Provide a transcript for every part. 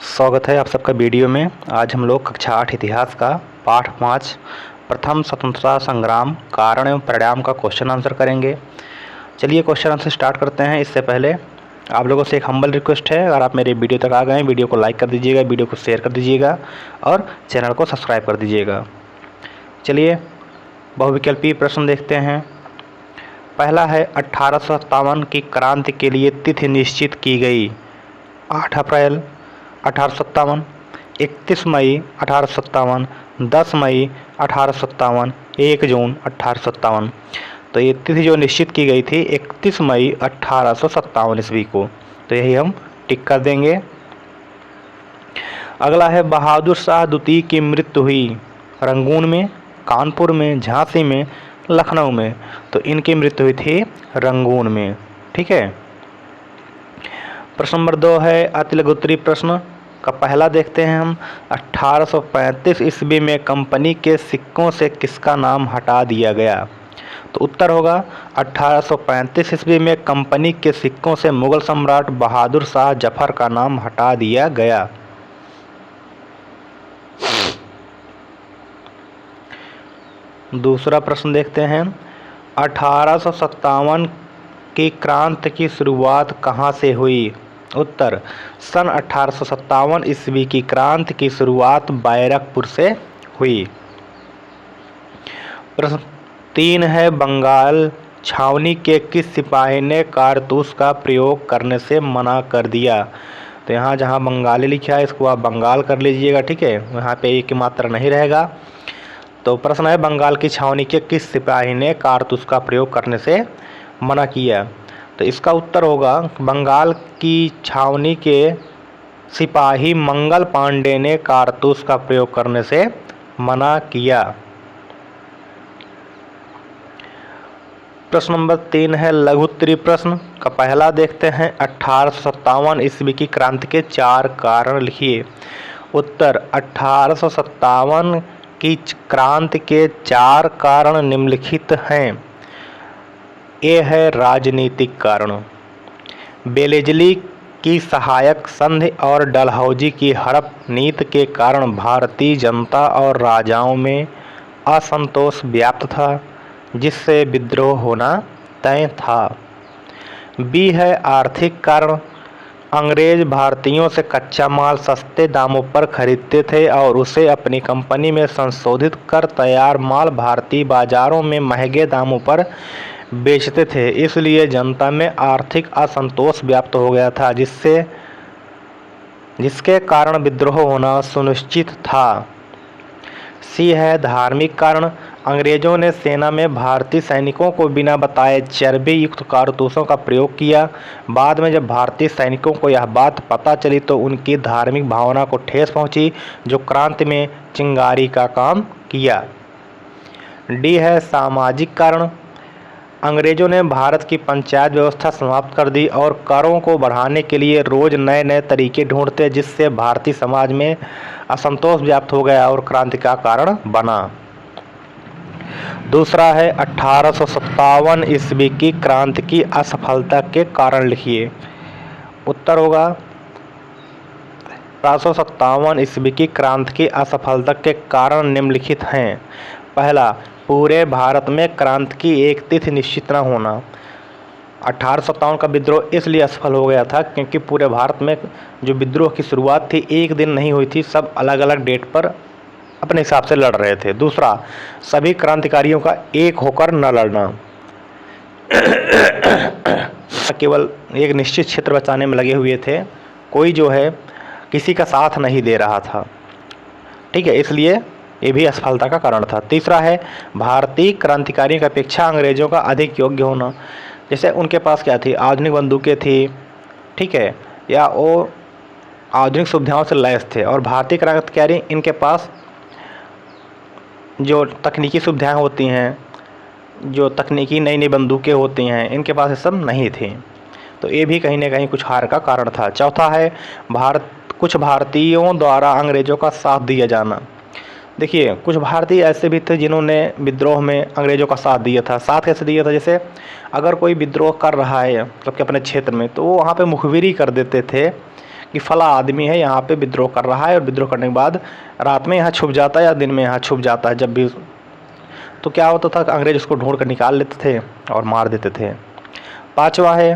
स्वागत है आप सबका वीडियो में। आज हम लोग कक्षा 8 इतिहास का पाठ 5 प्रथम स्वतंत्रता संग्राम कारण एवं परिणाम का क्वेश्चन आंसर करेंगे। चलिए क्वेश्चन आंसर स्टार्ट करते हैं। इससे पहले आप लोगों से एक हम्बल रिक्वेस्ट है, अगर आप मेरे वीडियो तक आ गए हैं वीडियो को लाइक कर दीजिएगा, वीडियो को शेयर कर दीजिएगा और चैनल को सब्सक्राइब कर दीजिएगा। चलिए बहुविकल्पीय प्रश्न देखते हैं। पहला है 1857 की क्रांति के लिए तिथि निश्चित की गई। 8 अप्रैल 1857, 31 मई 1857, 10 मई 1857, 1 जून 1857। तो ये तिथि जो निश्चित की गई थी 31 मई 1857 ईस्वी को, तो यही हम टिक कर देंगे। अगला है बहादुर शाह द्वितीय की मृत्यु हुई रंगून में, कानपुर में, झांसी में, लखनऊ में। तो इनकी मृत्यु हुई थी रंगून में। ठीक है। प्रश्न नंबर 2 है अतिलघुत्तरीय प्रश्न का पहला देखते हैं हम। 1835 ईस्वी में कंपनी के सिक्कों से किसका नाम हटा दिया गया? तो उत्तर होगा 1835 ईस्वी में कंपनी के सिक्कों से मुगल सम्राट बहादुर शाह जफर का नाम हटा दिया गया। दूसरा प्रश्न देखते हैं। 1857 की क्रांति की शुरुआत कहाँ से हुई? उत्तर सन 1857 ईस्वी की क्रांति की शुरुआत बैरकपुर से हुई। प्रश्न 3 है बंगाल छावनी के किस सिपाही ने कारतूस का प्रयोग करने से मना कर दिया? तो यहाँ जहाँ बंगाली लिखा है इसको आप बंगाल कर लीजिएगा। ठीक है, यहाँ पे एक की मात्रा नहीं रहेगा। तो प्रश्न है बंगाल की छावनी के किस सिपाही ने कारतूस का प्रयोग करने से मना किया? तो इसका उत्तर होगा बंगाल की छावनी के सिपाही मंगल पांडे ने कारतूस का प्रयोग करने से मना किया। प्रश्न नंबर 3 है लघुत्तरीय प्रश्न का पहला देखते हैं। 1857 ईस्वी की क्रांति के 4 कारण लिखिए। उत्तर 1857 की क्रांति के 4 कारण निम्नलिखित हैं। ए है राजनीतिक कारण। बेलेजली की सहायक संधि और डलहौजी की हड़प नीति के कारण भारतीय जनता और राजाओं में असंतोष व्याप्त था, जिससे विद्रोह होना तय था। बी है आर्थिक कारण। अंग्रेज भारतीयों से कच्चा माल सस्ते दामों पर खरीदते थे और उसे अपनी कंपनी में संशोधित कर तैयार माल भारतीय बाजारों में महंगे दामों पर बेचते थे। इसलिए जनता में आर्थिक असंतोष व्याप्त हो गया था, जिसके कारण विद्रोह होना सुनिश्चित था। सी है धार्मिक कारण। अंग्रेजों ने सेना में भारतीय सैनिकों को बिना बताए चर्बी युक्त कारतूसों का प्रयोग किया। बाद में जब भारतीय सैनिकों को यह बात पता चली तो उनकी धार्मिक भावना को ठेस पहुंची, जो क्रांति में चिंगारी का काम किया। डी है सामाजिक कारण। अंग्रेजों ने भारत की पंचायत व्यवस्था समाप्त कर दी और करों को बढ़ाने के लिए रोज नए नए तरीके ढूंढते, जिससे भारतीय समाज में असंतोष व्याप्त हो गया और क्रांति का कारण बना। दूसरा है 1857 ईस्वी की क्रांति की असफलता के कारण लिखिए। उत्तर होगा 1857 ईस्वी की क्रांति की असफलता के कारण निम्नलिखित हैं। पहला, पूरे भारत में क्रांति की एक तिथि निश्चित न होना। 1857 का विद्रोह इसलिए असफल हो गया था क्योंकि पूरे भारत में जो विद्रोह की शुरुआत थी एक दिन नहीं हुई थी, सब अलग अलग डेट पर अपने हिसाब से लड़ रहे थे। दूसरा, सभी क्रांतिकारियों का एक होकर न लड़ना, केवल एक निश्चित क्षेत्र बचाने में लगे हुए थे, कोई जो है किसी का साथ नहीं दे रहा था। ठीक है, इसलिए ये भी असफलता का कारण था। तीसरा है भारतीय क्रांतिकारियों की अपेक्षा अंग्रेजों का अधिक योग्य होना। जैसे उनके पास क्या थी, आधुनिक बंदूकें थी, ठीक है, या वो आधुनिक सुविधाओं से लैस थे, और भारतीय क्रांतिकारी इनके पास जो तकनीकी सुविधाएं होती हैं, जो तकनीकी नई नई बंदूकें होती हैं, इनके पास ये सब नहीं थी। तो ये भी कहीं ना कहीं कुछ हार का कारण था। चौथा है कुछ भारतीयों द्वारा अंग्रेजों का साथ दिया जाना। देखिए, कुछ भारतीय ऐसे भी थे जिन्होंने विद्रोह में अंग्रेजों का साथ दिया था। साथ कैसे दिया था? जैसे अगर कोई विद्रोह कर रहा है मतलब कि अपने क्षेत्र में, तो वो वहाँ पे मुखबिरी कर देते थे कि फला आदमी है यहाँ पे विद्रोह कर रहा है और विद्रोह करने के बाद रात में यहाँ छुप जाता है या दिन में यहाँ छुप जाता है। जब भी तो क्या होता था, अंग्रेज उसको ढूंढ कर निकाल लेते थे और मार देते थे। 5वां है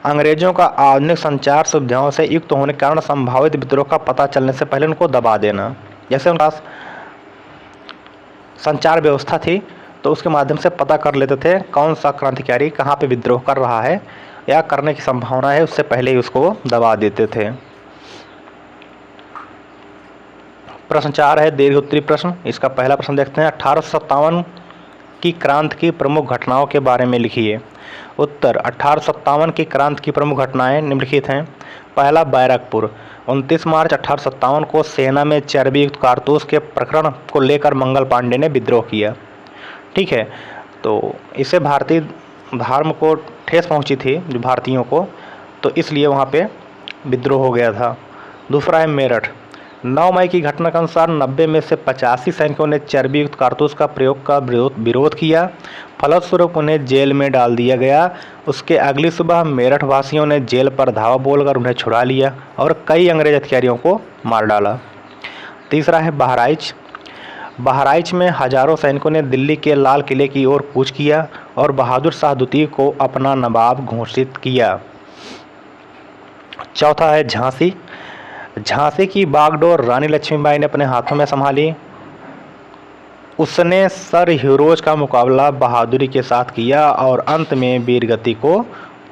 अंग्रेजों का आधुनिक संचार सुविधाओं से युक्त होने के कारण संभावित विद्रोह का पता चलने से पहले उनको दबा देना। जैसे उनके पास संचार व्यवस्था थी तो उसके माध्यम से पता कर लेते थे कौन सा क्रांतिकारी कहाँ पे विद्रोह कर रहा है या करने की संभावना है, उससे पहले ही उसको दबा देते थे। प्रश्न 4 है दीर्घ उत्तरी प्रश्न। इसका पहला प्रश्न देखते हैं, 1857 की क्रांति की प्रमुख घटनाओं के बारे में लिखिए। उत्तर, 1857 की क्रांति की प्रमुख घटनाएं निम्नलिखित हैं। पहला, बैरकपुर। 29 मार्च 1857 को सेना में चर्बी युक्त कारतूस के प्रकरण को लेकर मंगल पांडे ने विद्रोह किया। ठीक है, तो इससे भारतीय धर्म को ठेस पहुंची थी, जो भारतीयों को, तो इसलिए वहाँ पे विद्रोह हो गया था। दूसरा है मेरठ। 9 मई की घटना के अनुसार 90 में से 85 सैनिकों ने चर्बी युक्त कारतूस का प्रयोग का विरोध किया। फलस्वरूप उन्हें जेल में डाल दिया गया। उसके अगली सुबह मेरठ वासियों ने जेल पर धावा बोलकर उन्हें छुड़ा लिया और कई अंग्रेज अधिकारियों को मार डाला। तीसरा है बहराइच। बहराइच में हजारों सैनिकों ने दिल्ली के लाल किले की ओर कूच किया और बहादुर शाह द्वितीय को अपना नवाब घोषित किया। चौथा है झांसी। झांसी की बागडोर रानी लक्ष्मीबाई ने अपने हाथों में संभाली। उसने सर हीरोज का मुकाबला बहादुरी के साथ किया और अंत में वीरगति को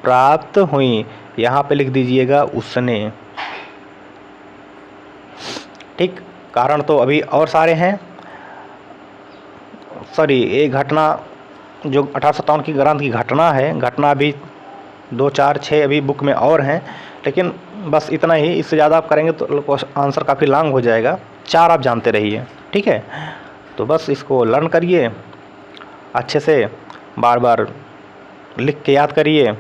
प्राप्त हुई। यहाँ पे लिख दीजिएगा उसने। ठीक, कारण तो अभी और सारे हैं। सॉरी, ये घटना जो 1857 की क्रांति की घटना है, घटना अभी 2, 4, 6 अभी बुक में और हैं, लेकिन बस इतना ही। इससे ज़्यादा आप करेंगे तो आंसर काफ़ी लॉन्ग हो जाएगा। 4 आप जानते रहिए, ठीक है। तो बस इसको लर्न करिए अच्छे से, बार बार लिख के याद करिए,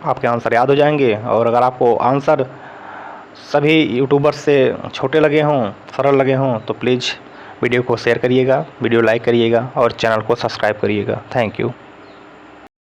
आपके आंसर याद हो जाएंगे। और अगर आपको आंसर सभी यूट्यूबर्स से छोटे लगे हों, सरल लगे हों, तो प्लीज़ वीडियो को शेयर करिएगा, वीडियो लाइक करिएगा और चैनल को सब्सक्राइब करिएगा। Thank you.